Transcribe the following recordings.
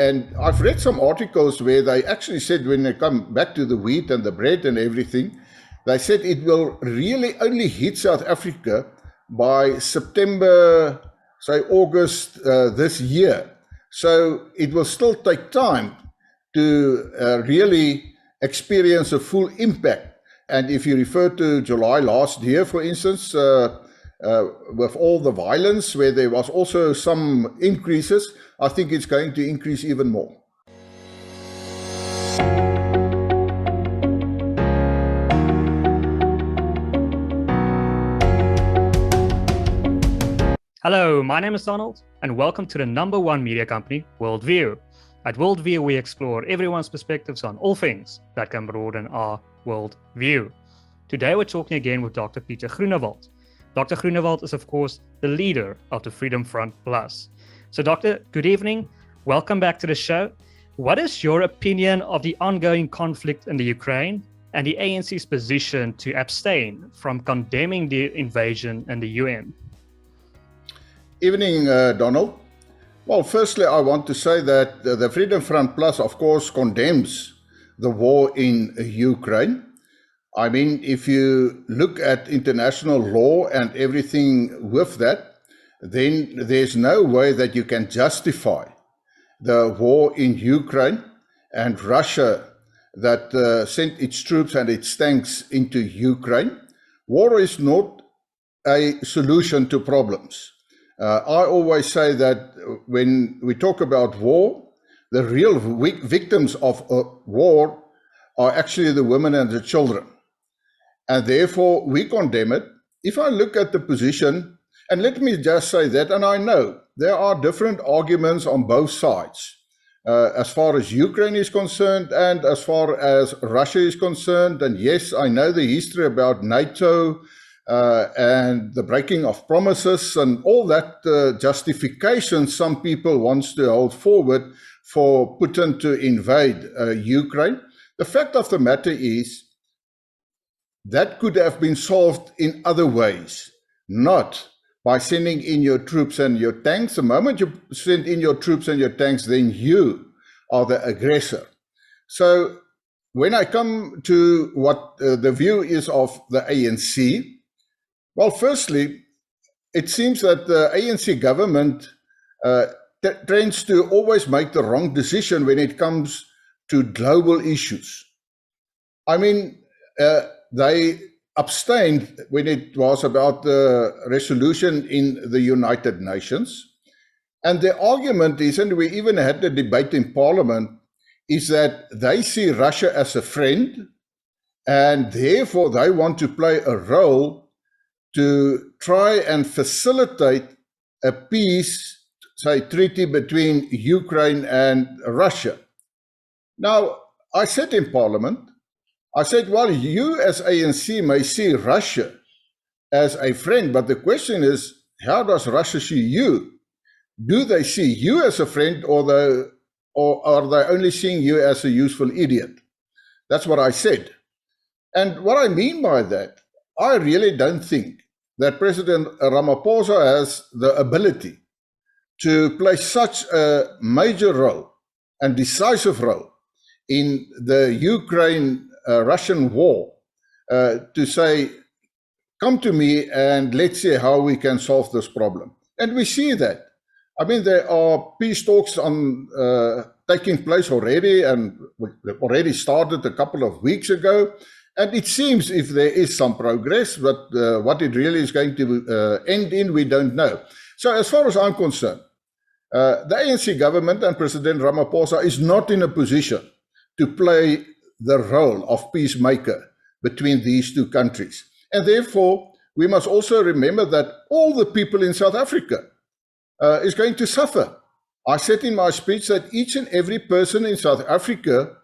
And I've read some articles where they actually said when they come back to the wheat and the bread and everything, they said it will really only hit South Africa by September, say August this year. So it will still take time to really experience a full impact. And if you refer to July last year, for instance, with all the violence where there was also some increases, I think it's going to increase even more. Hello, my name is Donald, and welcome to the #1 media company, WorldView. At WorldView, we explore everyone's perspectives on all things that can broaden our worldview. Today, we're talking again with Dr. Pieter Groenewald. Dr. Groenewald is, of course, the leader of the Freedom Front Plus. So, Doctor, good evening. Welcome back to the show. What is your opinion of the ongoing conflict in the Ukraine and the ANC's position to abstain from condemning the invasion in the UN? Evening, Donald. Well, firstly, I want to say that the Freedom Front Plus, of course, condemns the war in Ukraine. I mean, if you look at international law and everything with that, then there's no way that you can justify the war in Ukraine and Russia that sent its troops and its tanks into Ukraine. War is not a solution to problems. I always say that when we talk about war, the real victims of war are actually the women and the children. And therefore, we condemn it. If I look at the position, and let me just say that, and I know there are different arguments on both sides, as far as Ukraine is concerned and as far as Russia is concerned. And yes, I know the history about NATO, and the breaking of promises and all that justification some people wants to hold forward for Putin to invade Ukraine. The fact of the matter is that could have been solved in other ways, not by sending in your troops and your tanks. The moment you send in your troops and your tanks, then you are the aggressor. So when I come to what the view is of the ANC, well, firstly, it seems that the ANC government tends to always make the wrong decision when it comes to global issues. I mean, they abstained when it was about the resolution in the United Nations. And the argument is, and we even had the debate in Parliament, is that they see Russia as a friend, and therefore they want to play a role to try and facilitate a peace, say, treaty between Ukraine and Russia. Now, I said in Parliament, I said, well, you as ANC may see Russia as a friend, but the question is, how does Russia see you? Do they see you as a friend, or are they only seeing you as a useful idiot? That's what I said. And what I mean by that, I really don't think that President Ramaphosa has the ability to play such a major role and decisive role in the Ukraine-Russian war to say, come to me and let's see how we can solve this problem. And we see that. I mean, there are peace talks taking place already, and already started a couple of weeks ago. And it seems if there is some progress, but what it really is going to end in, we don't know. So as far as I'm concerned, the ANC government and President Ramaphosa is not in a position to play the role of peacemaker between these two countries. And therefore, we must also remember that all the people in South Africa is going to suffer. I said in my speech that each and every person in South Africa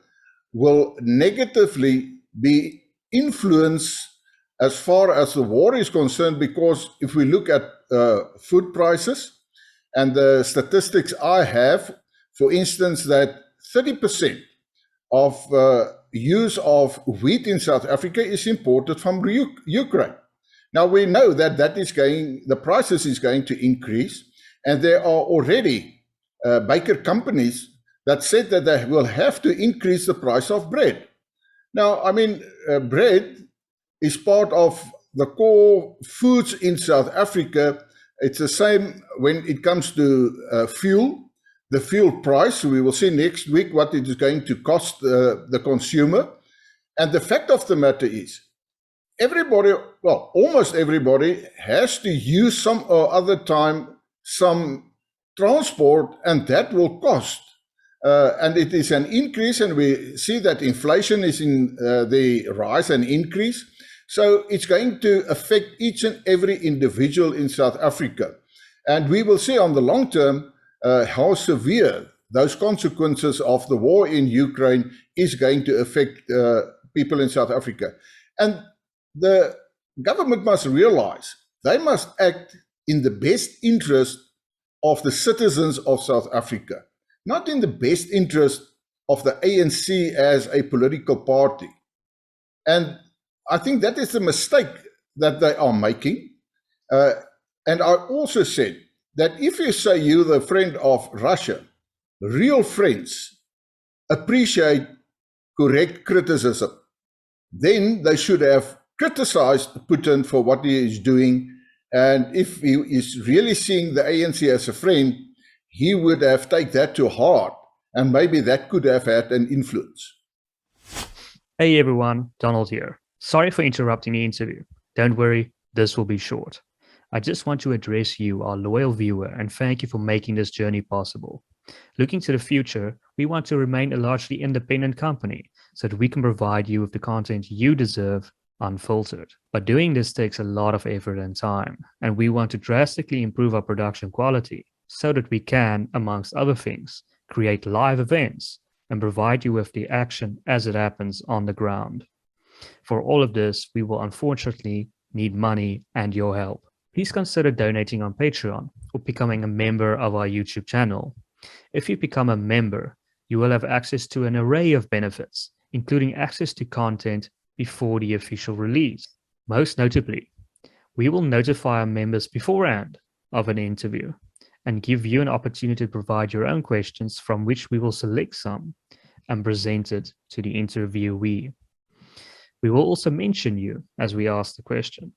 will negatively be influenced as far as the war is concerned, because if we look at food prices and the statistics I have, for instance, that 30% of use of wheat in South Africa is imported from Ukraine. Now we know that the prices is going to increase, and there are already baker companies that said that they will have to increase the price of bread. Now, I mean, bread is part of the core foods in South Africa. It's the same when it comes to fuel, the fuel price. We will see next week what it is going to cost the consumer. And the fact of the matter is, everybody, well, almost everybody has to use some or other time some transport, and that will cost. And it is an increase, and we see that inflation is in the rise and increase. So it's going to affect each and every individual in South Africa. And we will see on the long term how severe those consequences of the war in Ukraine is going to affect people in South Africa. And the government must realize they must act in the best interest of the citizens of South Africa, not in the best interest of the ANC as a political party. And I think that is the mistake that they are making. And I also said that if you say you're the friend of Russia, real friends appreciate correct criticism. Then they should have criticized Putin for what he is doing. And if he is really seeing the ANC as a friend, he would have taken that to heart. And maybe that could have had an influence. Hey everyone, Donald here. Sorry for interrupting the interview. Don't worry, this will be short. I just want to address you, our loyal viewer, and thank you for making this journey possible. Looking to the future, we want to remain a largely independent company so that we can provide you with the content you deserve unfiltered. But doing this takes a lot of effort and time, and we want to drastically improve our production quality so that we can, amongst other things, create live events and provide you with the action as it happens on the ground. For all of this, we will unfortunately need money and your help. Please consider donating on Patreon or becoming a member of our YouTube channel. If you become a member, you will have access to an array of benefits, including access to content before the official release. Most notably, we will notify our members beforehand of an interview and give you an opportunity to provide your own questions, from which we will select some and present it to the interviewee. We will also mention you as we ask the question.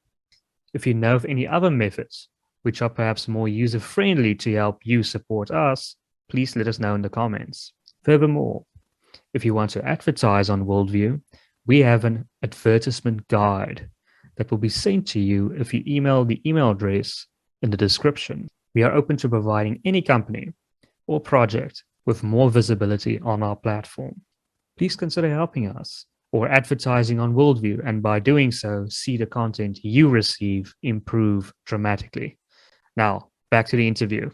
If you know of any other methods which are perhaps more user-friendly to help you support us, please let us know in the comments. Furthermore, if you want to advertise on WorldView, we have an advertisement guide that will be sent to you if you email the email address in the description. We are open to providing any company or project with more visibility on our platform. Please consider helping us or advertising on WorldView, and by doing so, see the content you receive improve dramatically. Now, back to the interview.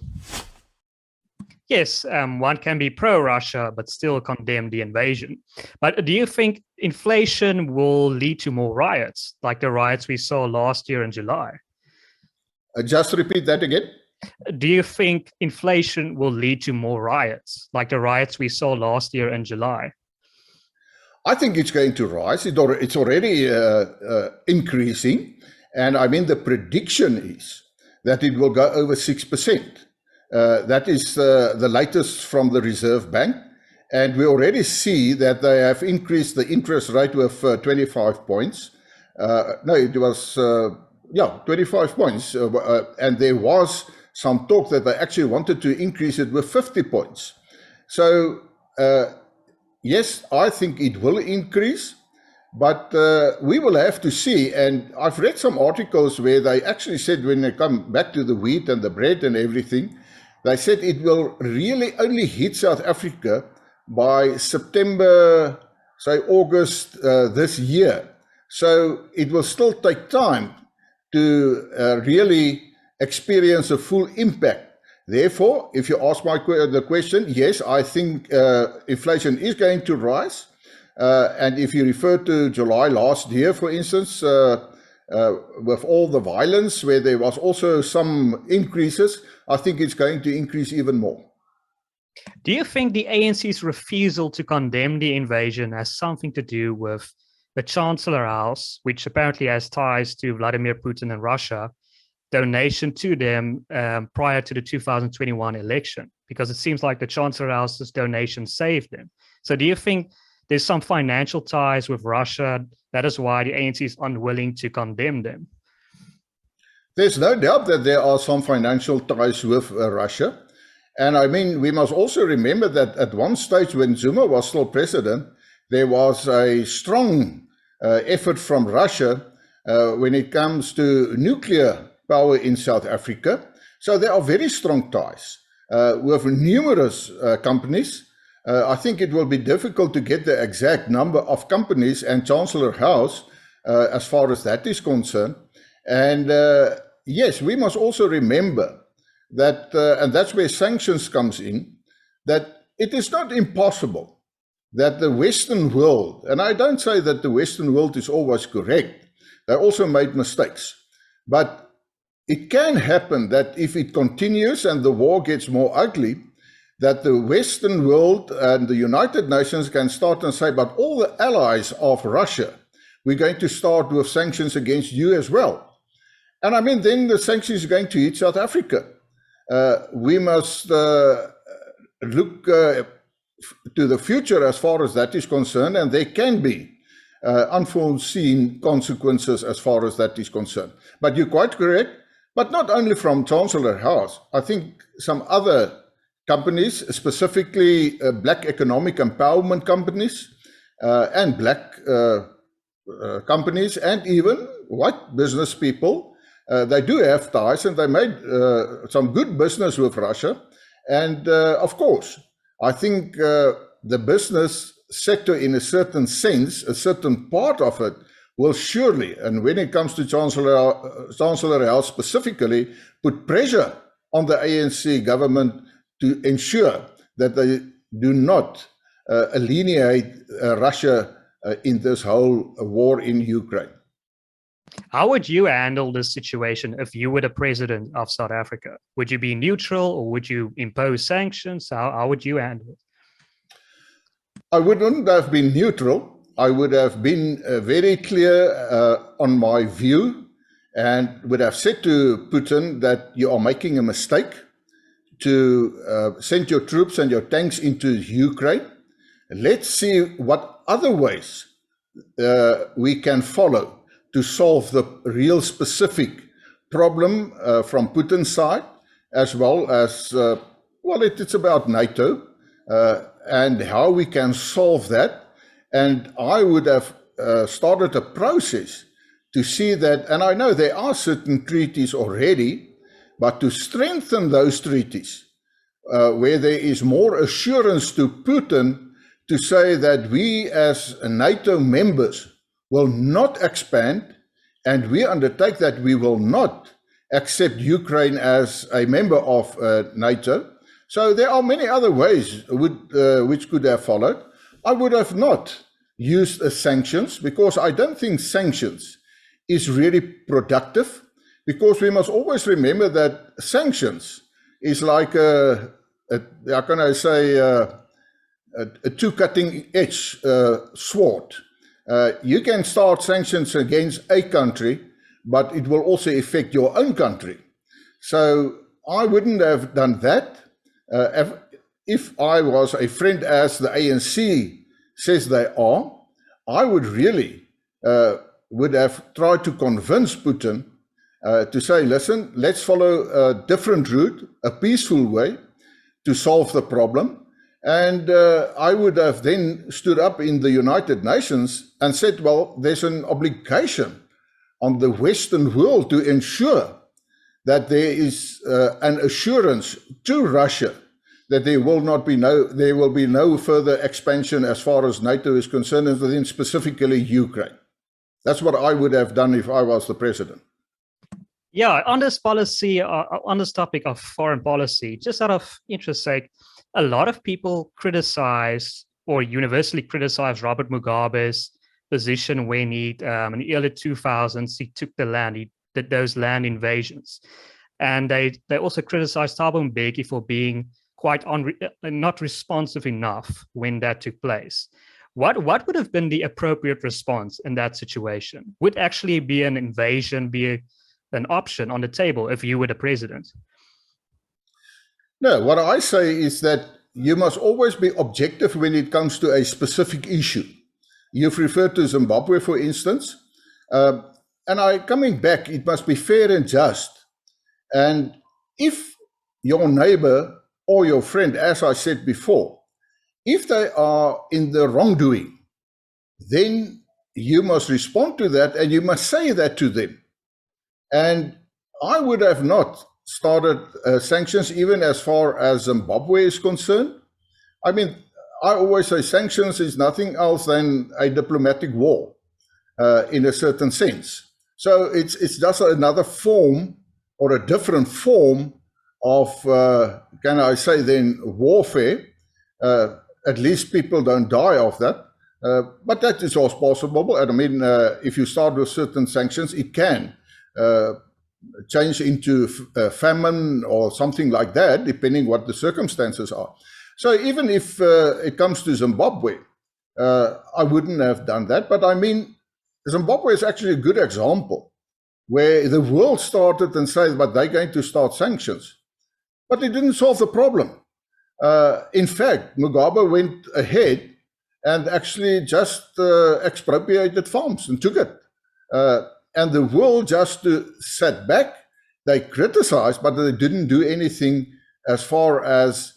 Yes, one can be pro-Russia, but still condemn the invasion. But do you think inflation will lead to more riots, like the riots we saw last year in July? Just repeat that again. Do you think inflation will lead to more riots, like the riots we saw last year in July? I think it's going to rise. It's already increasing. And I mean, the prediction is that it will go over 6%. That is the latest from the Reserve Bank. And we already see that they have increased the interest rate with 25 points. No, it was, 25 points. And there was some talk that they actually wanted to increase it with 50 points. So, yes, I think it will increase, but we will have to see. And I've read some articles where they actually said, when they come back to the wheat and the bread and everything, they said it will really only hit South Africa by September, say August this year. So it will still take time to really experience a full impact. Therefore, if you ask the question, yes, I think inflation is going to rise. And if you refer to July last year, for instance, with all the violence, where there was also some increases, I think it's going to increase even more. Do you think the ANC's refusal to condemn the invasion has something to do with the Chancellor House, which apparently has ties to Vladimir Putin and Russia, donation to them prior to the 2021 election? because it seems like the Chancellor House's donation saved them. So do you think there's some financial ties with Russia? That is why the ANC is unwilling to condemn them. There's no doubt that there are some financial ties with Russia. And I mean, we must also remember that at one stage when Zuma was still president, there was a strong effort from Russia when it comes to nuclear power in South Africa. So there are very strong ties with numerous companies. I think it will be difficult to get the exact number of companies and Chancellor House as far as that is concerned. And yes, we must also remember that, and that's where sanctions comes in, that it is not impossible that the Western world, and I don't say that the Western world is always correct, they also made mistakes, but it can happen that if it continues and the war gets more ugly, that the Western world and the United Nations can start and say, but all the allies of Russia, we're going to start with sanctions against you as well. And I mean, then the sanctions are going to hit South Africa. We must look to the future as far as that is concerned, and there can be unforeseen consequences as far as that is concerned. But you're quite correct, but not only from Chancellor House. I think some other companies, specifically black economic empowerment companies and black companies and even white business people, they do have ties, and they made some good business with Russia. And of course, I think the business sector, in a certain sense, a certain part of it, will surely, and when it comes to Chancellor House specifically, put pressure on the ANC government to ensure that they do not alienate Russia in this whole war in Ukraine. How would you handle this situation if you were the president of South Africa? Would you be neutral, or would you impose sanctions? How would you handle it? I wouldn't have been neutral. I would have been very clear on my view and would have said to Putin that you are making a mistake to send your troops and your tanks into Ukraine. Let's see what other ways we can follow to solve the real specific problem from Putin's side, as well as, well, it's about NATO and how we can solve that. And I would have started a process to see that, and I know there are certain treaties already, but to strengthen those treaties where there is more assurance to Putin to say that we as NATO members will not expand, and we undertake that we will not accept Ukraine as a member of NATO. So there are many other ways which could have followed. I would have not used sanctions, because I don't think sanctions is really productive, because we must always remember that sanctions is like how can I say, a two cutting edge sword. You can start sanctions against a country, but it will also affect your own country. So I wouldn't have done that. If I was a friend, as the ANC says they are, I would really would have tried to convince Putin to say, listen, let's follow a different route, a peaceful way to solve the problem. And I would have then stood up in the United Nations and said, well, there's an obligation on the Western world to ensure that there is an assurance to Russia that there will be no further expansion as far as NATO is concerned, and then specifically Ukraine. That's what I would have done if I was the president. Yeah, on this policy, on this topic of foreign policy, just out of interest sake, a lot of people criticize, or universally criticize, Robert Mugabe's position when he, in the early 2000s, he took the land, he did those land invasions. And they also criticized Thabo Mbeki for being quite not responsive enough when that took place. What would have been the appropriate response in that situation? Would actually be an invasion be an option on the table if you were the president? No, what I say is that you must always be objective when it comes to a specific issue. You've referred to Zimbabwe, for instance. Coming back, it must be fair and just. And if your neighbor or your friend, as I said before, if they are in the wrongdoing, then you must respond to that and you must say that to them. And I would have not started sanctions even as far as Zimbabwe is concerned. I mean, I always say sanctions is nothing else than a diplomatic war in a certain sense. So it's just another form or a different form of, can I say then, warfare. At least people don't die of that. But that is also possible. And I mean, if you start with certain sanctions, it can change into famine or something like that, depending what the circumstances are. So even if it comes to Zimbabwe, I wouldn't have done that. But I mean, Zimbabwe is actually a good example where the world started and said, but they're going to start sanctions. But it didn't solve the problem. In fact, Mugabe went ahead and actually just expropriated farms and took it. And the world just sat back. They criticized, but they didn't do anything as far as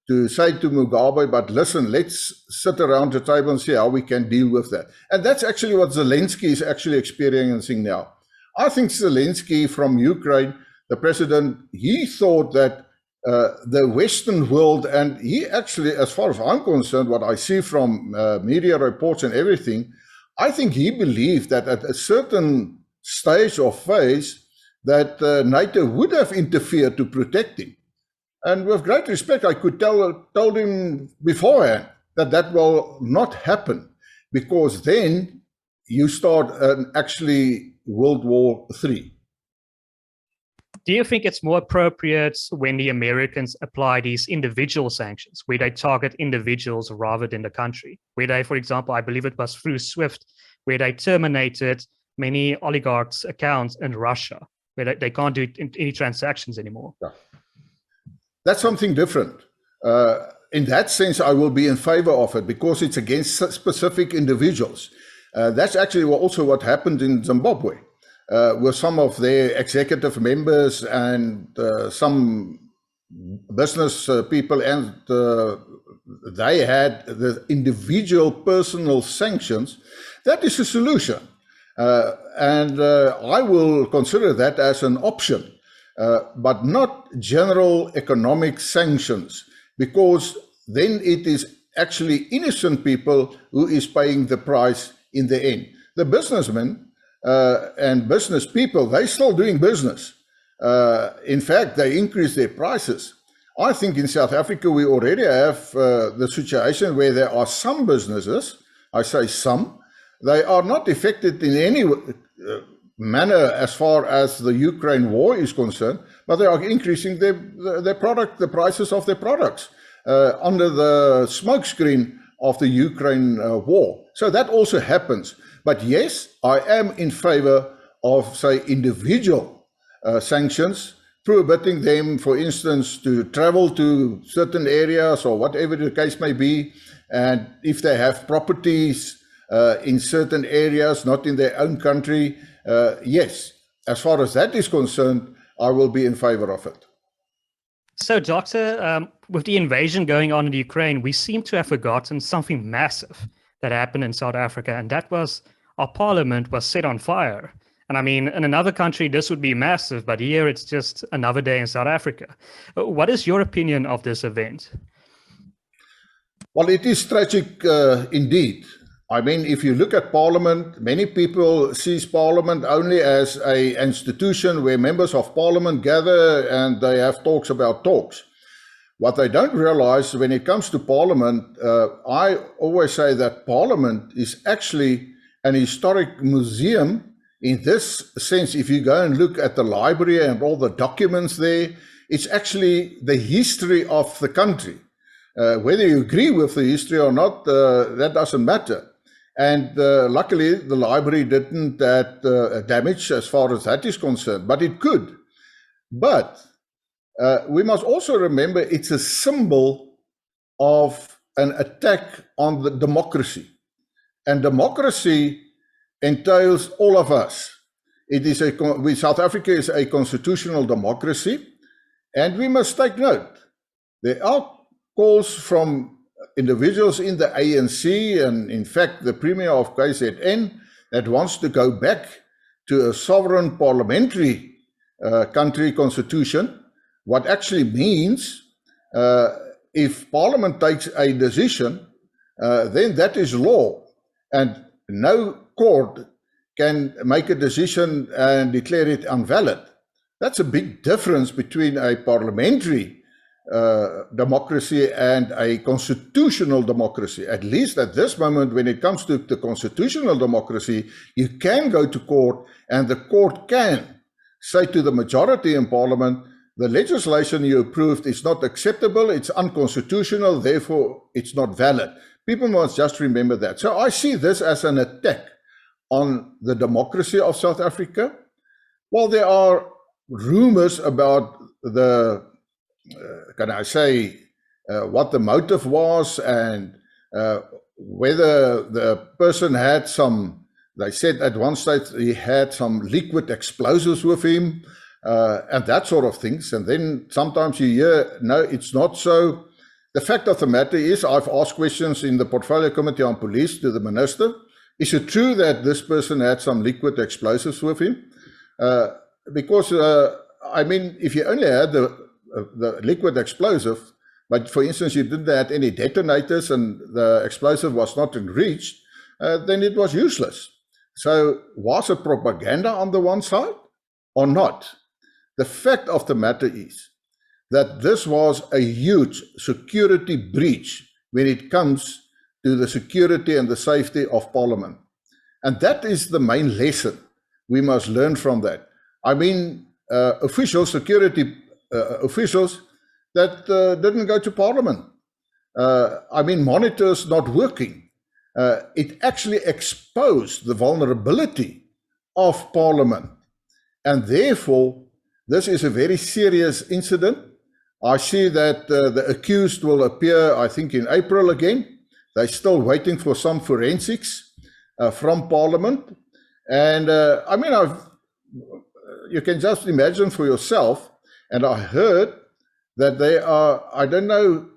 to say to Mugabe, but listen, let's sit around the table and see how we can deal with that. And that's actually what Zelensky is actually experiencing now. I think Zelensky from Ukraine, the president, he thought that the Western world, and he actually, as far as I'm concerned, what I see from media reports and everything, I think he believed that at a certain stage or phase that NATO would have interfered to protect him. And with great respect, I could told him beforehand that that will not happen, because then you start actually World War III. Do you think it's more appropriate when the Americans apply these individual sanctions, where they target individuals rather than the country? Where they, for example, I believe it was through SWIFT, where they terminated many oligarchs' accounts in Russia, where they can't do any transactions anymore. Yeah. That's something different. In that sense, I will be in favor of it because it's against specific individuals. That's actually also what happened in Zimbabwe. With some of their executive members and some business people, and they had the individual personal sanctions. That is a solution. And I will consider that as an option, but not general economic sanctions, because then it is actually innocent people who is paying the price in the end. The businessmen and business people, they're still doing business. In fact, they increase their prices. I think in South Africa, we already have the situation where there are some businesses, I say some, they are not affected in any manner as far as the Ukraine war is concerned, but they are increasing the prices of their products under the smokescreen of the Ukraine war. So that also happens. But yes, I am in favor of, say, individual sanctions, prohibiting them, for instance, to travel to certain areas or whatever the case may be. And if they have properties in certain areas, not in their own country, yes, as far as that is concerned, I will be in favor of it. So, Doctor, with the invasion going on in Ukraine, we seem to have forgotten something massive that happened in South Africa, and that was our parliament was set on fire. And I mean, in another country, this would be massive, but here it's just another day in South Africa. What is your opinion of this event? Well, it is tragic indeed. I mean, if you look at Parliament, many people see Parliament only as an institution where members of Parliament gather and they have talks about talks. What they don't realize when it comes to Parliament, I always say that Parliament is actually an historic museum. In this sense, if you go and look at the library and all the documents there, it's actually the history of the country. Whether you agree with the history or not, that doesn't matter. And luckily, the library didn't add damage as far as that is concerned, but it could. But we must also remember it's a symbol of an attack on the democracy. And democracy entails all of us. South Africa is a constitutional democracy, and we must take note. There are calls from individuals in the ANC, and in fact the Premier of KZN, that wants to go back to a sovereign parliamentary country constitution. What actually means, if Parliament takes a decision, then that is law, and no court can make a decision and declare it invalid. That's a big difference between a parliamentary democracy and a constitutional democracy. At least at this moment, when it comes to the constitutional democracy, you can go to court, and the court can say to the majority in Parliament, the legislation you approved is not acceptable, it's unconstitutional, therefore it's not valid. People must just remember that. So I see this as an attack on the democracy of South Africa. Well, there are rumors about the, what the motive was, and whether the person had some, they said at one stage he had some liquid explosives with him, and that sort of things. And then sometimes you hear, no, it's not so. The fact of the matter is, I've asked questions in the Portfolio Committee on Police to the Minister. Is it true that this person had some liquid explosives with him? Because, I mean, if you only had the liquid explosive, but for instance, you didn't have any detonators and the explosive was not enriched, then it was useless. So was it propaganda on the one side or not? The fact of the matter is that this was a huge security breach when it comes to the security and the safety of Parliament. And that is the main lesson we must learn from that. I mean, security officials that didn't go to Parliament. I mean, monitors not working. It actually exposed the vulnerability of Parliament. And therefore, this is a very serious incident. I see that the accused will appear, I think, in April again. They're still waiting for some forensics from Parliament. And I mean, you can just imagine for yourself, and I heard that they are, I don't know,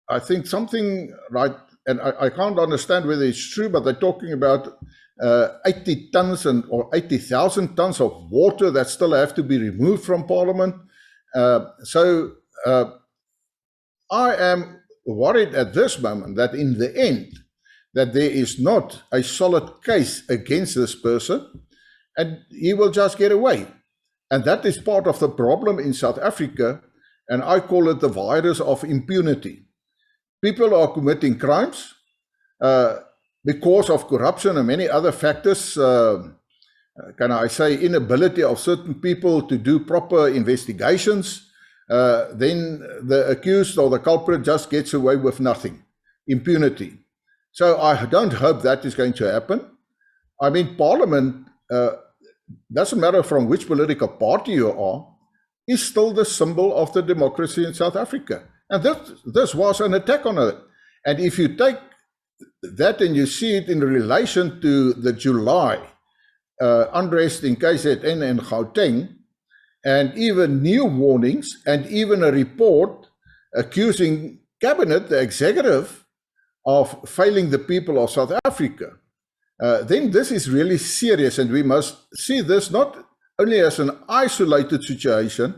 I think something right, and I can't understand whether it's true, but they're talking about 80 tons or 80,000 tons of water that still have to be removed from Parliament. So I am worried at this moment that in the end, that there is not a solid case against this person, and he will just get away. And that is part of the problem in South Africa, and I call it the virus of impunity. People are committing crimes because of corruption and many other factors, inability of certain people to do proper investigations. Then the accused or the culprit just gets away with nothing, impunity. So I don't hope that is going to happen. I mean, Parliament, doesn't matter from which political party you are, is still the symbol of the democracy in South Africa. And this was an attack on it. And if you take that and you see it in relation to the July unrest in KZN and Gauteng, and even new warnings, and even a report accusing Cabinet, the executive, of failing the people of South Africa, then this is really serious, and we must see this not only as an isolated situation,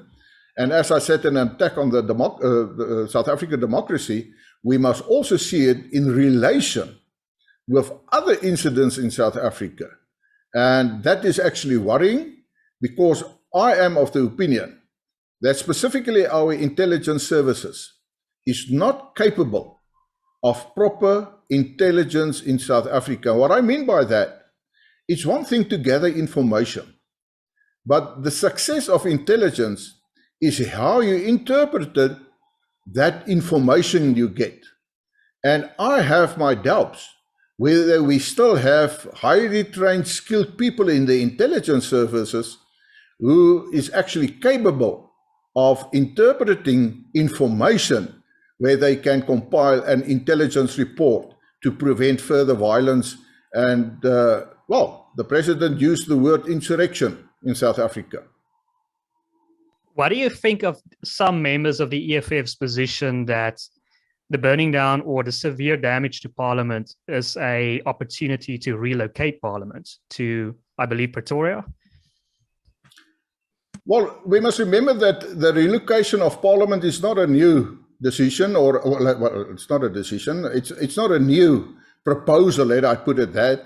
and as I said, an attack on the South African democracy. We must also see it in relation with other incidents in South Africa. And that is actually worrying, because I am of the opinion that specifically our intelligence services is not capable of proper intelligence in South Africa. What I mean by that, it's one thing to gather information, but the success of intelligence is how you interpreted that information you get. And I have my doubts whether we still have highly trained, skilled people in the intelligence services who is actually capable of interpreting information where they can compile an intelligence report to prevent further violence. And, well, the president used the word insurrection in South Africa. What do you think of some members of the EFF's position that the burning down or the severe damage to Parliament is an opportunity to relocate Parliament to, I believe, Pretoria? Well, we must remember that the relocation of Parliament is not a new decision, or well, it's not a decision. It's not a new proposal, let I put it that.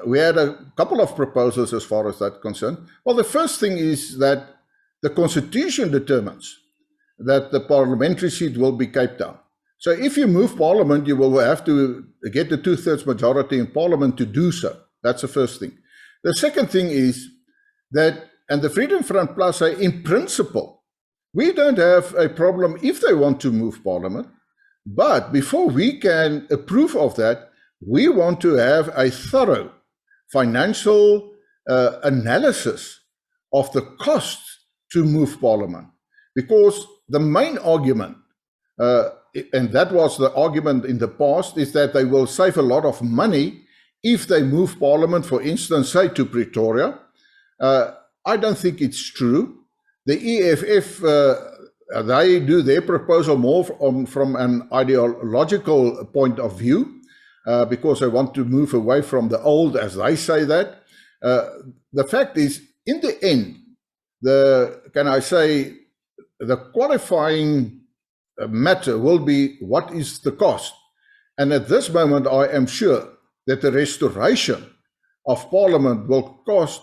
We had a couple of proposals as far as that's concerned. Well, the first thing is that the Constitution determines that the parliamentary seat will be Cape Town. So if you move Parliament, you will have to get the 2/3 majority in Parliament to do so. That's the first thing. The second thing is that, and the Freedom Front Plus say, in principle, we don't have a problem if they want to move Parliament, but before we can approve of that, we want to have a thorough financial analysis of the costs to move Parliament. Because the main argument, and that was the argument in the past, is that they will save a lot of money if they move Parliament, for instance, say to Pretoria. I don't think it's true. The EFF, they do their proposal more from an ideological point of view, because they want to move away from the old, as they say that. The fact is, in the end, the qualifying matter will be what is the cost. And at this moment, I am sure that the restoration of Parliament will cost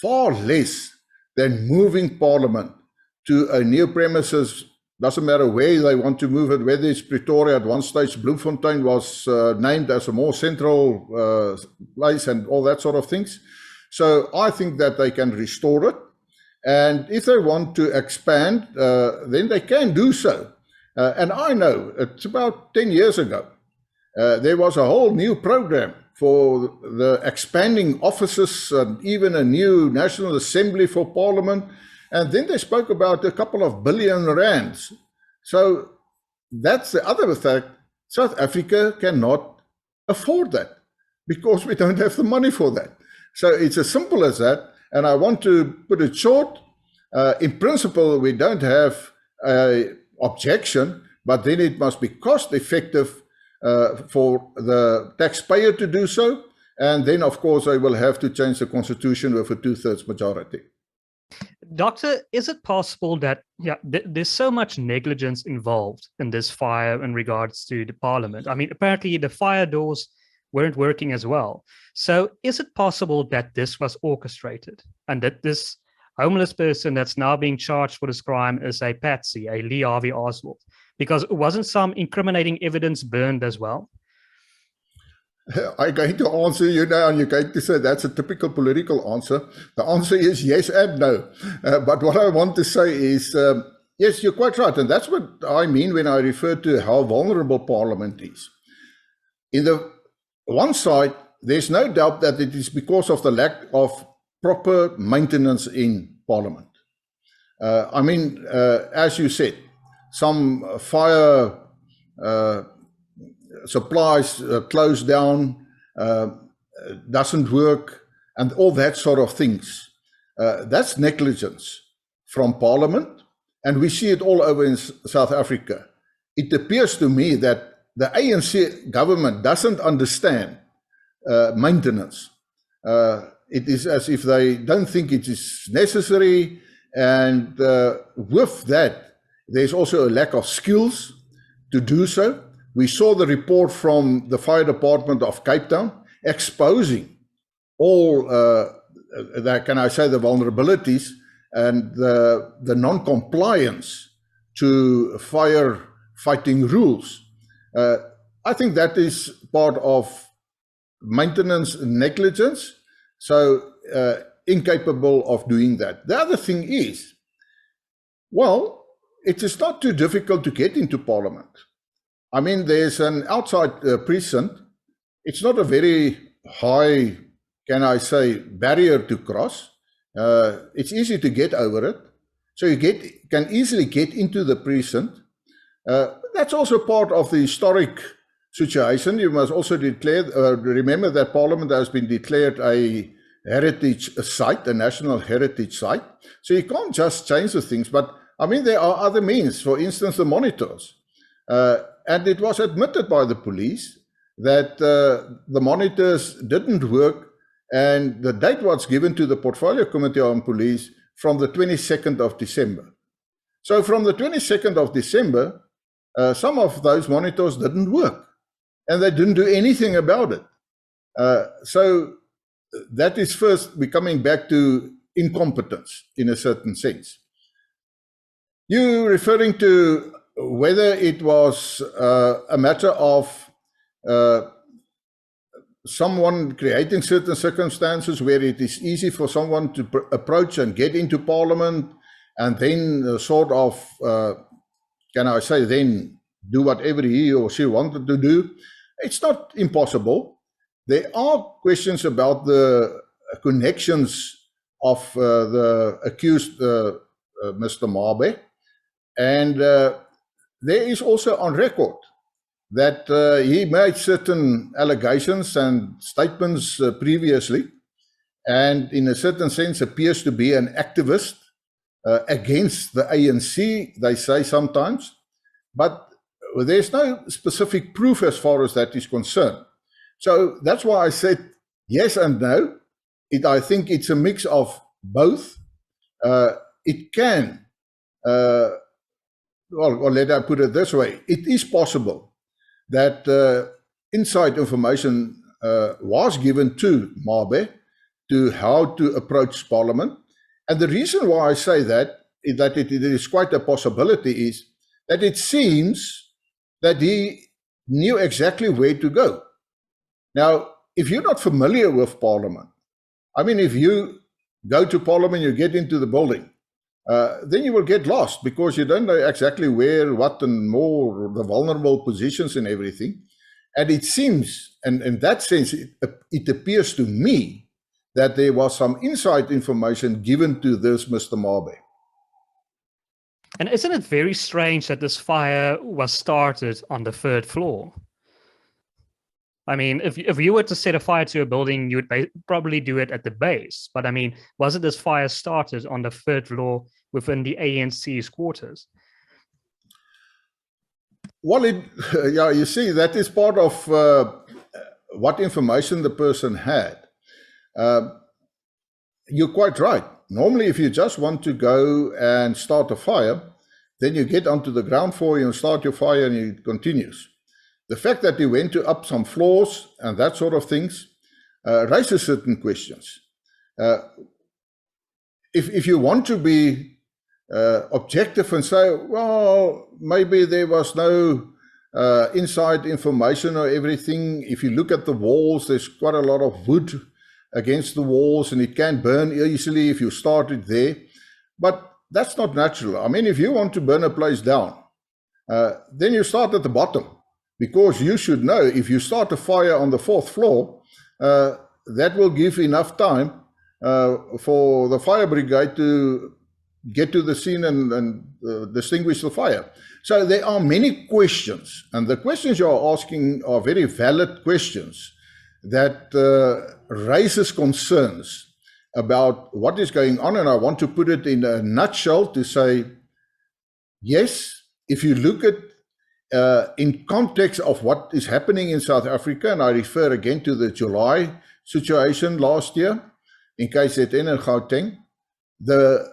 far less than moving Parliament to a new premises. Doesn't matter where they want to move it, whether it's Pretoria. At one stage, Bloemfontein was named as a more central place and all that sort of things. So I think that they can restore it. And if they want to expand, then they can do so. And I know, it's about 10 years ago, there was a whole new program for the expanding offices and even a new National Assembly for Parliament. And then they spoke about a couple of billion rands. So that's the other fact. South Africa cannot afford that because we don't have the money for that. So it's as simple as that. And I want to put it short. In principle, we don't have an objection, but then it must be cost effective for the taxpayer to do so. And then, of course, they will have to change the constitution with a 2/3 majority. Doctor, is it possible that there's so much negligence involved in this fire in regards to the Parliament? I mean, apparently the fire doors weren't working as well. So is it possible that this was orchestrated and that this homeless person that's now being charged for this crime is a patsy, a Lee Harvey Oswald? Because wasn't some incriminating evidence burned as well? I'm going to answer you now, and you're going to say that's a typical political answer. The answer is yes and no. But what I want to say is, yes, you're quite right. And that's what I mean when I refer to how vulnerable Parliament is. In the one side, there's no doubt that it is because of the lack of proper maintenance in Parliament. I mean, as you said, some fire supplies closed down, doesn't work, and all that sort of things. That's negligence from Parliament, and we see it all over in South Africa. It appears to me that the ANC government doesn't understand maintenance. It is as if they don't think it is necessary, and with that, there's also a lack of skills to do so. We saw the report from the Fire Department of Cape Town exposing all, the vulnerabilities and the non-compliance to firefighting rules. I think that is part of maintenance negligence, so incapable of doing that. The other thing is, well, it is not too difficult to get into Parliament. I mean, there's an outside precinct. It's not a very high, barrier to cross. It's easy to get over it. So you can easily get into the precinct. That's also part of the historic situation. You must also declare, remember that Parliament has been declared a heritage site, a national heritage site. So you can't just change the things, but I mean, there are other means, for instance, the monitors. And it was admitted by the police that the monitors didn't work, and the date was given to the Portfolio Committee on Police from the 22nd of December. So from the 22nd of December, some of those monitors didn't work, and they didn't do anything about it. So that is first becoming back to incompetence in a certain sense. You referring to whether it was a matter of someone creating certain circumstances where it is easy for someone to approach and get into Parliament and then sort of, can I say, then do whatever he or she wanted to do. It's not impossible. There are questions about the connections of the accused Mr. Mabe, and there is also on record that he made certain allegations and statements previously, and in a certain sense appears to be an activist against the ANC, they say sometimes, but there's no specific proof as far as that is concerned. So that's why I said yes and no. I think it's a mix of both. It can, or let I put it this way, it is possible that inside information was given to Mabe to how to approach Parliament. And the reason why I say that it is quite a possibility is that it seems that he knew exactly where to go. Now, if you're not familiar with Parliament, I mean, if you go to Parliament, you get into the building, then you will get lost because you don't know exactly where, what, and more, the vulnerable positions and everything. And it seems, and in that sense, it appears to me that there was some inside information given to this Mr. Mabe. And isn't it very strange that this fire was started on the 3rd floor? I mean, if you were to set a fire to a building, you would probably do it at the base. But I mean, wasn't this fire started on the 3rd floor within the ANC's quarters? Well, yeah, you see, that is part of what information the person had. You're quite right. Normally, if you just want to go and start a fire, then you get onto the ground floor, you start your fire, and it continues. The fact that he went up some floors and that sort of things raises certain questions. If you want to be objective and say, well, maybe there was no inside information or everything. If you look at the walls, there's quite a lot of wood against the walls, and it can burn easily if you start it there. But that's not natural. I mean, if you want to burn a place down, then you start at the bottom, because you should know if you start a fire on the 4th floor, that will give enough time for the fire brigade to get to the scene and distinguish the fire. So there are many questions, and the questions you are asking are very valid questions that raises concerns about what is going on. And I want to put it in a nutshell to say, yes, if you look at in context of what is happening in South Africa, and I refer again to the July situation last year, in KZN and Gauteng, the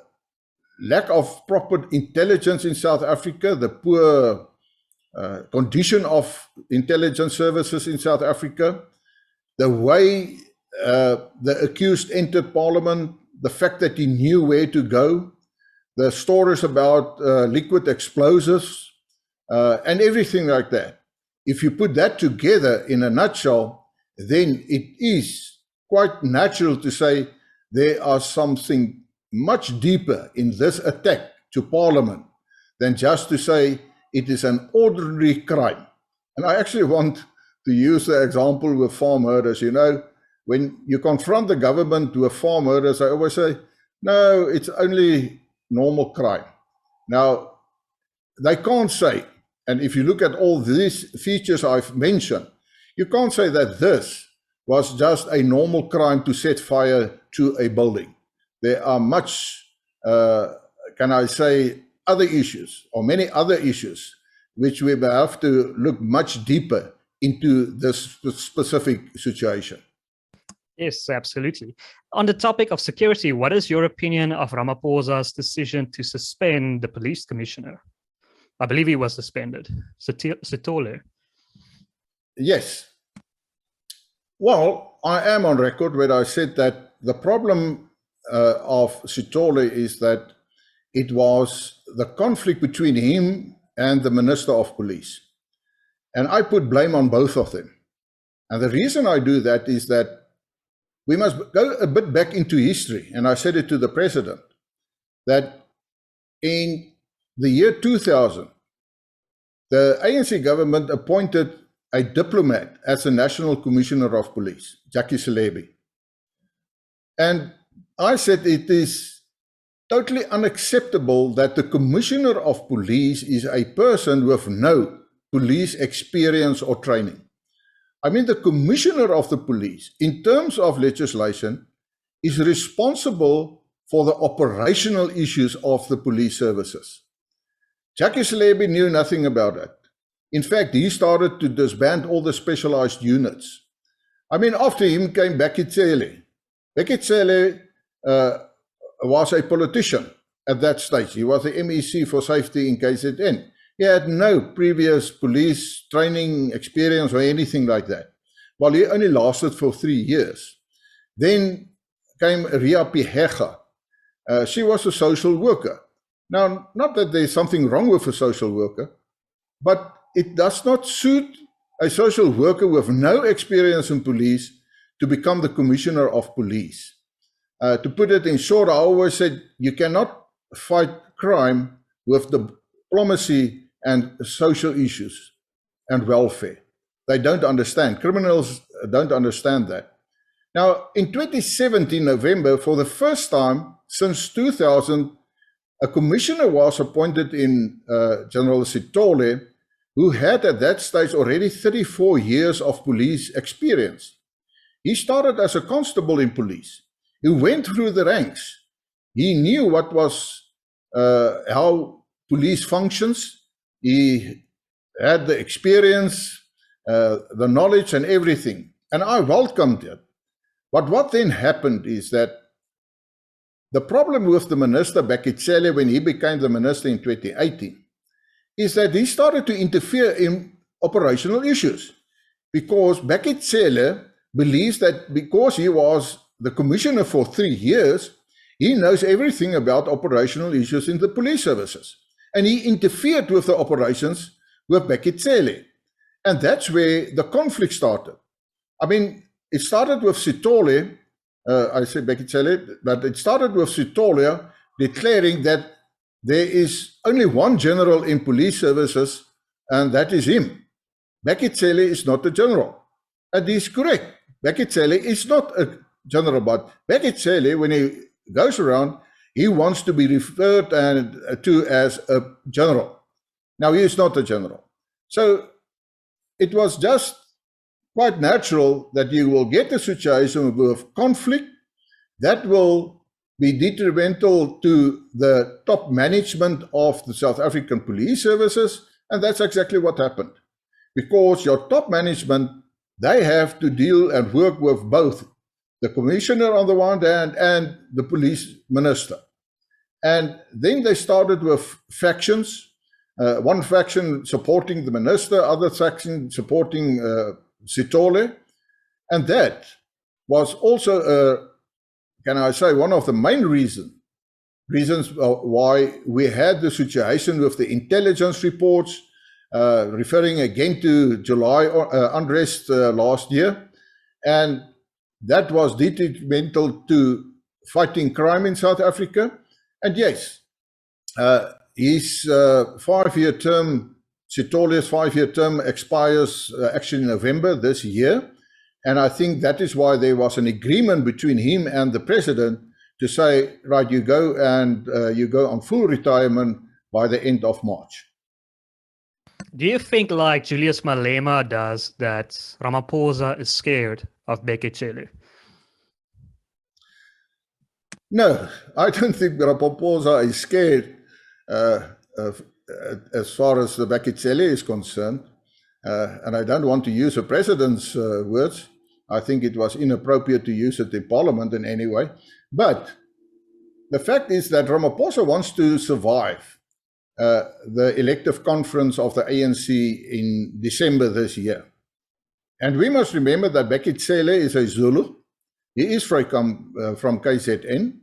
lack of proper intelligence in South Africa, the poor condition of intelligence services in South Africa, the way the accused entered Parliament, the fact that he knew where to go, the stories about liquid explosives, and everything like that. If you put that together in a nutshell, then it is quite natural to say there are something much deeper in this attack to Parliament than just to say it is an ordinary crime. And I actually want to use the example with farm murders. You know, when you confront the government with farm murders, I always say, no, it's only normal crime. Now, they can't say, and if you look at all these features I've mentioned, you can't say that this was just a normal crime to set fire to a building. There are much, can I say, other issues, or many other issues, which we have to look much deeper into this specific situation. Yes, absolutely. On the topic of security, what is your opinion of Ramaphosa's decision to suspend the police commissioner? I believe he was suspended, Sitole. Yes. Well, I am on record where I said that the problem of Sitole is that it was the conflict between him and the Minister of Police. And I put blame on both of them. And the reason I do that is that we must go a bit back into history. And I said it to the President, that in the year 2000, the ANC government appointed a diplomat as a National Commissioner of Police, Cele. And I said it is totally unacceptable that the Commissioner of Police is a person with no police experience or training. I mean, the Commissioner of the Police, in terms of legislation, is responsible for the operational issues of the police services. Cele knew nothing about it. In fact, he started to disband all the specialized units. I mean, after him came Bheki Cele. Bheki Cele was a politician at that stage. He was the MEC for Safety in KZN. He had no previous police training experience or anything like that. Well, he only lasted for 3 years. Then came Pieter. She was a social worker. Now, not that there's something wrong with a social worker, but it does not suit a social worker with no experience in police to become the Commissioner of Police. To put it in short, I always said you cannot fight crime with diplomacy and social issues and welfare. They don't understand. Criminals don't understand that. Now, in 2017, November, for the first time since 2000, a commissioner was appointed in General Sitole, who had at that stage already 34 years of police experience. He started as a constable in police. He went through the ranks. He knew what was, how police functions. He had the experience, the knowledge and everything. And I welcomed it. But what then happened is that the problem with the minister, Bheki Cele, when he became the minister in 2018, is that he started to interfere in operational issues. Because Bheki Cele believes that because he was the commissioner for 3 years, he knows everything about operational issues in the police services. And he interfered with the operations with Bheki Cele. And that's where the conflict started. I mean, it started with Sitole, I say Bheki Cele, but it started with Sitole declaring that there is only one general in police services, and that is him. Bheki Cele is not a general. And he's correct. Bheki Cele is not a general, but Bheki Cele, when he goes around, he wants to be referred to as a general. Now, he is not a general. So it was just quite natural that you will get a situation with conflict that will be detrimental to the top management of the South African police services, and that's exactly what happened. Because your top management, they have to deal and work with both the commissioner on the one hand and the police minister. And then they started with factions, one faction supporting the minister, other faction supporting Sitole. And that was also, can I say, one of the main reasons why we had the situation with the intelligence reports, referring again to July unrest last year. And that was detrimental to fighting crime in South Africa. And yes, his 5-year term, Sitole's 5-year term expires actually in November this year. And I think that is why there was an agreement between him and the president to say, right, you go and you go on full retirement by the end of March. Do you think, like Julius Malema does, that Ramaphosa is scared of Bheki Cele? No, I don't think Ramaphosa is scared as far as the Bheki Cele is concerned. And I don't want to use the president's words. I think it was inappropriate to use it in parliament in any way. But the fact is that Ramaphosa wants to survive the elective conference of the ANC in December this year. And we must remember that Bheki Cele is a Zulu. He is from KZN,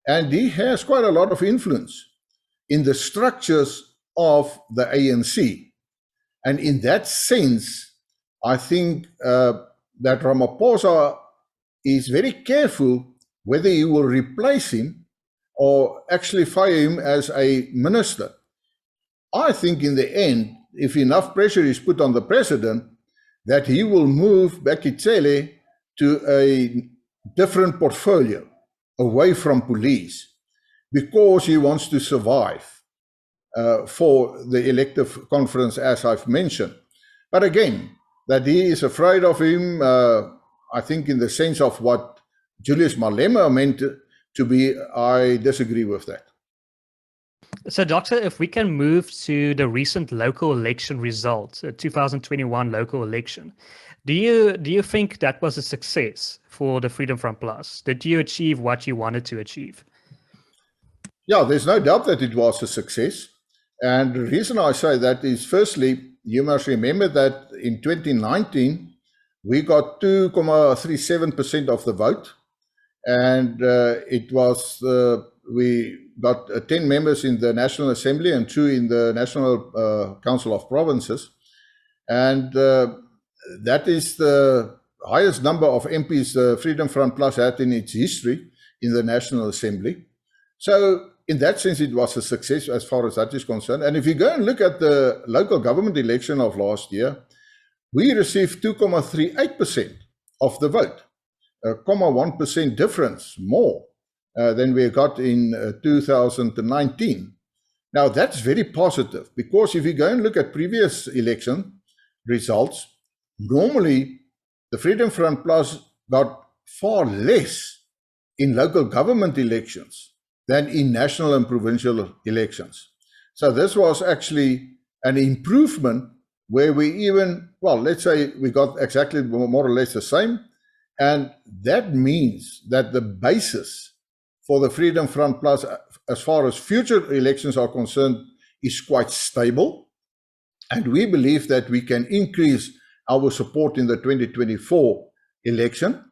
and he has quite a lot of influence in the structures of the ANC. And in that sense, I think that Ramaphosa is very careful whether he will replace him or actually fire him as a minister. I think in the end, if enough pressure is put on the president, that he will move Bheki Cele to a different portfolio away from police because he wants to survive for the elective conference, as I've mentioned. But again, that he is afraid of him, I think in the sense of what Julius Malema meant to be, I disagree with that. So, Doctor, if we can move to the recent local election results, 2021 local election, do you think that was a success for the Freedom Front Plus? Did you achieve what you wanted to achieve? Yeah, there's no doubt that it was a success. And the reason I say that is, firstly, you must remember that in 2019, we got 2.37% of the vote. And it was, we got 10 members in the National Assembly and 2 in the National Council of Provinces. And that is the highest number of MPs the Freedom Front Plus had in its history in the National Assembly. So in that sense, it was a success as far as that is concerned. And if you go and look at the local government election of last year, we received 2.38% of the vote, a 0.1% difference more than we got in 2019. Now, that's very positive, because if you go and look at previous election results, normally the Freedom Front Plus got far less in local government elections than in national and provincial elections. So this was actually an improvement where we even, well, let's say we got exactly more or less the same. And that means that the basis for the Freedom Front Plus, as far as future elections are concerned, is quite stable. And we believe that we can increase our support in the 2024 election.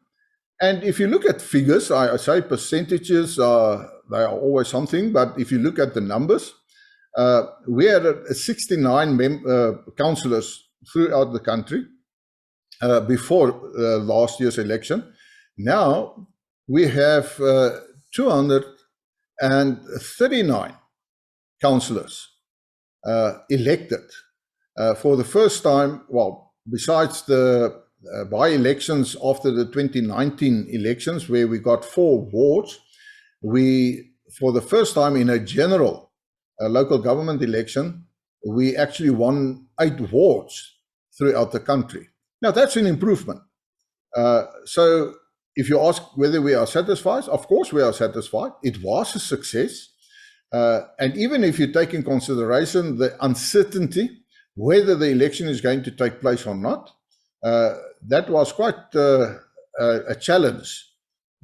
And if you look at figures, I say percentages, they are always something, but if you look at the numbers, we had 69 councillors throughout the country before last year's election. Now we have 239 councillors elected for the first time. Well, besides the by-elections after the 2019 elections, where we got 4 wards, we, for the first time in a general local government election, we actually won 8 wards throughout the country. Now, that's an improvement. So if you ask whether we are satisfied, of course we are satisfied. It was a success. And even if you take in consideration the uncertainty whether the election is going to take place or not, that was quite a challenge,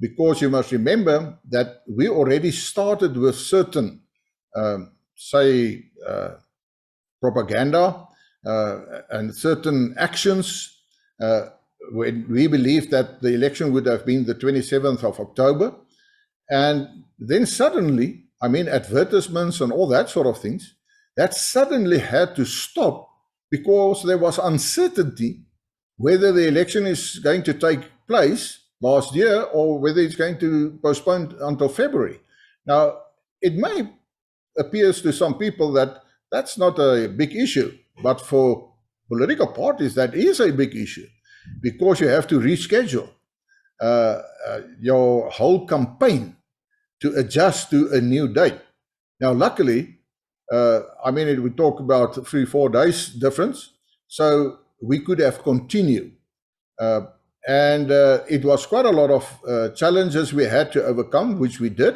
because you must remember that we already started with certain, propaganda and certain actions when we believed that the election would have been the 27th of October. And then suddenly, I mean, advertisements and all that sort of things, that suddenly had to stop because there was uncertainty whether the election is going to take place last year or whether it's going to postpone until February. Now, it may appear to some people that that's not a big issue, but for political parties, that is a big issue, because you have to reschedule your whole campaign to adjust to a new date. Now, luckily, we talk about 3-4 days difference, so we could have continued. It was quite a lot of challenges we had to overcome, which we did.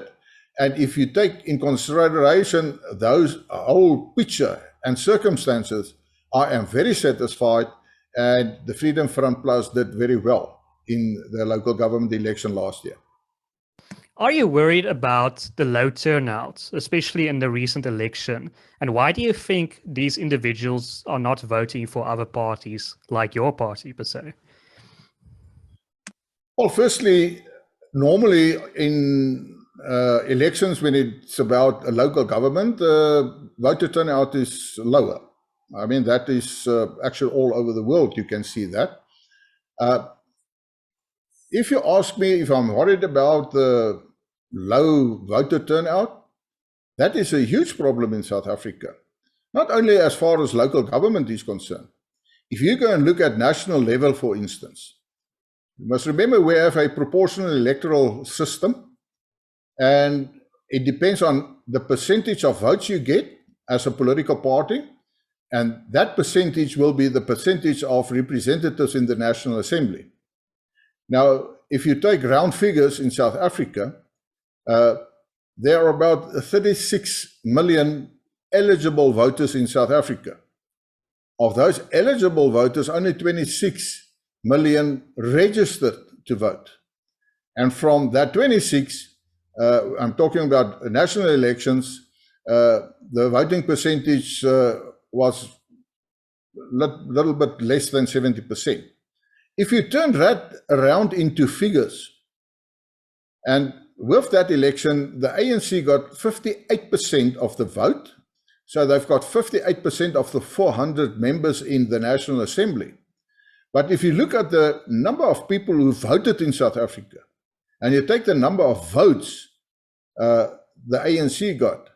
And if you take in consideration those whole picture and circumstances, I am very satisfied, and the Freedom Front Plus did very well in the local government election last year. Are you worried about the low turnout, especially in the recent election? And why do you think these individuals are not voting for other parties like your party, per se? Well, firstly, normally in elections, when it's about a local government, voter turnout is lower. I mean, that is actually all over the world, you can see that. If you ask me if I'm worried about the low voter turnout, that is a huge problem in South Africa. Not only as far as local government is concerned. If you go and look at national level, for instance, you must remember we have a proportional electoral system, and it depends on the percentage of votes you get as a political party, and that percentage will be the percentage of representatives in the National Assembly. Now, if you take round figures in South Africa, there are about 36 million eligible voters in South Africa. Of those eligible voters, only 26 million registered to vote. And from that 26, I'm talking about national elections, the voting percentage was a little bit less than 70%. If you turn that around into figures, and with that election, the ANC got 58% of the vote, so they've got 58% of the 400 members in the National Assembly. But if you look at the number of people who voted in South Africa, and you take the number of votes the ANC got,